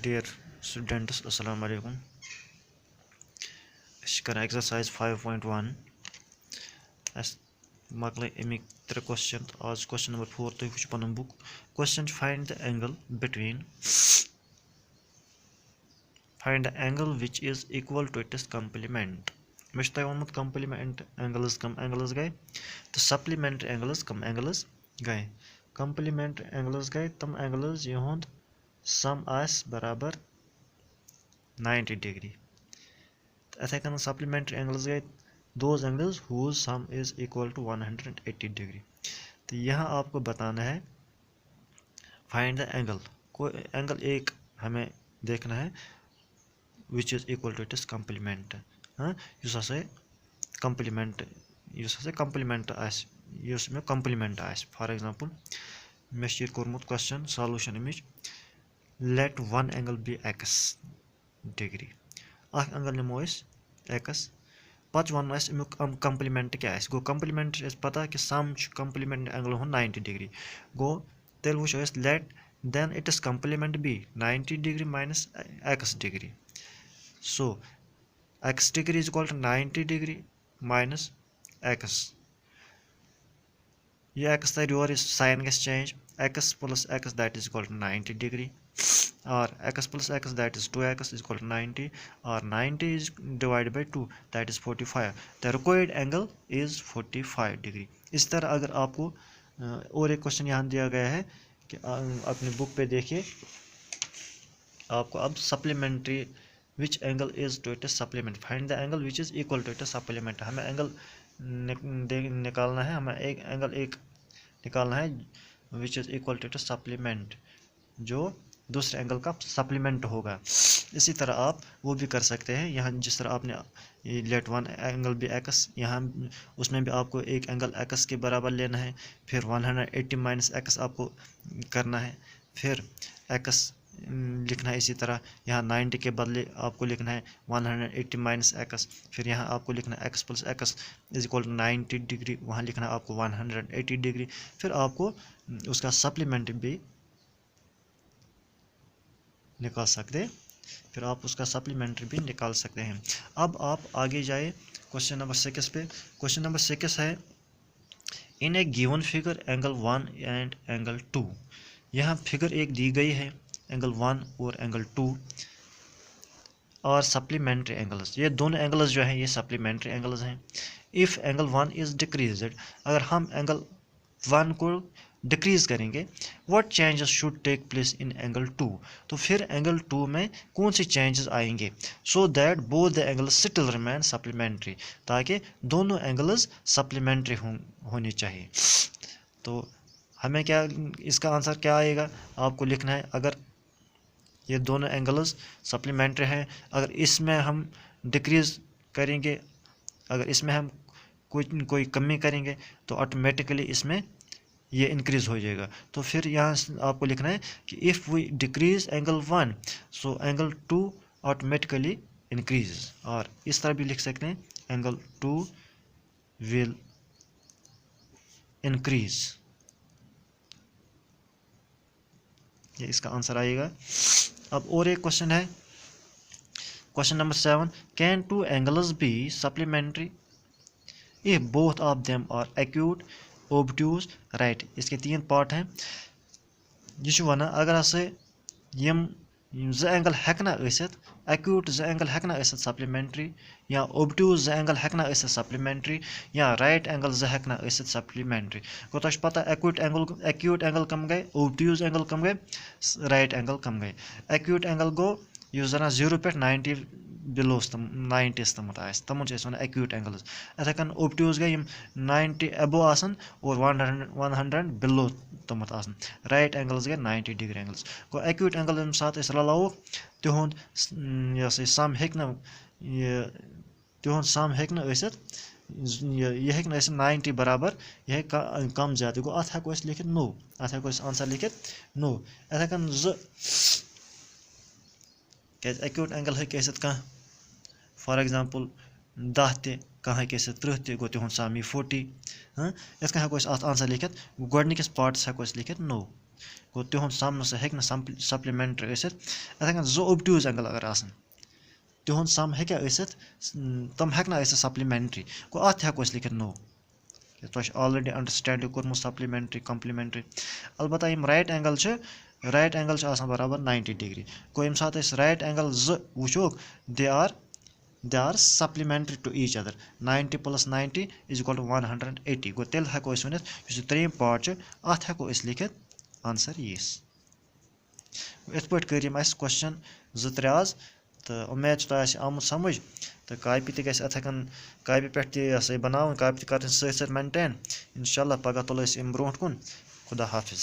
Dear students, Assalamu alaikum. Exercise 5.1. As Makle Emik 3 question. As question number 4 to which panum book. Question: find the angle which is equal to its complement. Mishta onmut complement angles gay. The supplementary angles gay. Complementary angles gay. Tam angles yehund sum as barabar 90 degree. Second supplementary angles गए those angles whose sum is equal to 180 degree. तो यहाँ आपको बताना है find the angle. कोई angle एक हमें देखना है which is equal to its complement. युस हसा complement आस युस में complement आस. For example मे कोर्मुत question solution इमेज let one angle be x degree. अख एंगल निमो x पत वन कंप्लीमेंट क्या गो कंप्लीमेंट पता कि सम कंप्लीमेंट एंगल हो 90 डिग्री गो तेल वो let then it is complement be 90 degree minus x degree. So x degree is equal to 90 degree minus x. ये x तर your sign gets change x plus x that is equal to 90 degree or x plus x that is 2x is equal to 90 or 90 is divided by 2 that is 45. The required angle is 45 degree. इस तरह अगर आपको और एक question यहाँ दिया गया है कि अपनी बुक पे देखिए आपको अब supplementary which angle is to its supplement. Find the angle which is equal to its supplement. हमें एंगल निकालना है, हमें एक एंगल एक निकालना है which is equal to its supplement जो दूसरे एंगल का सप्लीमेंट होगा. इसी तरह आप वो भी कर सकते हैं. यहाँ जिस तरह आपने लेट वन एंगल भी एक्स यहाँ उसमें भी आपको एक एंगल एक्स के बराबर लेना है. फिर 180 माइनस एक्स आपको करना है. फिर एक्स लिखना है. इसी तरह यहाँ 90 के बदले आपको लिखना है 180 माइनस एक्स. फिर यहाँ आपको लिखना है x plus x is equal to 90 degree. वहाँ लिखना है आपको 180 डिग्री. फिर आपको उसका सप्लीमेंट भी निकाल सकते हैं. फिर आप उसका सप्लीमेंट्री भी निकाल सकते हैं. अब आप आगे जाए क्वेश्चन नंबर 6 पे. क्वेश्चन नंबर 6 है in a given figure angle 1 and angle 2. यहाँ फिगर एक दी गई है एंगल 1 और एंगल 2 और सप्लीमेंट्री एंगल्स. ये दोनों एंगल्स जो हैं ये सप्लीमेंट्री एंगल्स हैं. इफ़ एंगल 1 इज़ डिक्रीज्ड, अगर हम एंगल 1 को डिक्रीज करेंगे what changes should take place in angle 2. तो फिर एंगल 2 में कौन सी चेंजेस आएंगे so that both the angles still remain supplementary, ताकि दोनों एंगल्स सप्लीमेंट्री होनी चाहिए. तो हमें क्या इसका आंसर क्या आएगा आपको लिखना है. अगर ये दोनों एंगल्स सप्लीमेंट्री हैं, अगर इसमें हम डिक्रीज करेंगे, अगर इसमें हम कोई कमी करेंगे तो ऑटोमेटिकली इसमें ये इंक्रीज हो जाएगा. तो फिर यहाँ आपको लिखना है कि if we decrease angle 1 so angle 2 automatically increase. और इस तरह भी लिख सकते हैं एंगल 2 विल इंक्रीज. ये इसका आंसर आएगा. अब और एक क्वेश्चन है question number 7. Can two angles be supplementary if both of them are acute obtuse right. इसके 3 पार्ट हैं. यह वन अगर हसा यम ज एंगल हेकना एक्यूट ज एंगल हेकना सप्लीमेंट्री या ओब्ट्यूज ज एंगल हेकना सप्लीमेंट्री या राइट एंगल ज हेकना सप्लीमेंट्री. गो तुझ पता एक्यूट एंगल कम गए, ओब्ट्यूज एंगल कम गए, राइट एंगल कम गए. एक्यूट एंगल गो यह जन 0 पे 90 बिलोस 90 तमत तमन वन एक्यूट एंगल्स. इथे कन ओब्ट्यूज गए 90 एबो आसन और 100 बिलो तमत आसन. राइट एंगल्स गए 90 डिग्री एंगल्स. गो एक्यूट एंगल यम सात रलावो तिहुंद सम हेक यह हेक 90 बराबर यह कम ज्यादा. गो अत हेको लिखित नो, अत हेको आंसर लिखित नो. इथे कन क्या एक्यूट एंगल हेक कह फॉर एग्जांपल 10 ते कह 30 ते गो तिहुंद सम 40. इथ हेको आंसर लिखित. गोडनिकिस पार्ट्स हेको लिखित नो. गो तिहुंद सम न हेक न सप्लीमेंट्री ईसित इथे कन जो ओब्ट्यूज एंगल अगर आसन तिहुंद सम हेक्या ईसित तम हेक न ईसित सप्लीमेंट्री गो अत हेको अस लिखित नो तो ऑलरेडी अंडरस्टैंड कोर्मुत सप्लीमेंट्री कम्प्लीमेंट्री अलबत्ता यम राइट एंगल बराबर 90 डिग्री गो यम सात राइट एंगल जो वुचोक they are supplementary to each other 90 + 90 = 180 गो तेल हेको अस वनित यह त्रेम पार्ट अत हेको अस लिखित आंसर यीस इत पे कर क्वेश्चन 2-3 आज तो उम्मीद तह आमुत समझ तो कापी तक अथन कापी पे बनावन कापी कर मेंटेन इंशाल्लाह पगह तुलो अम ब्रोट कुन खुदा हाफिज।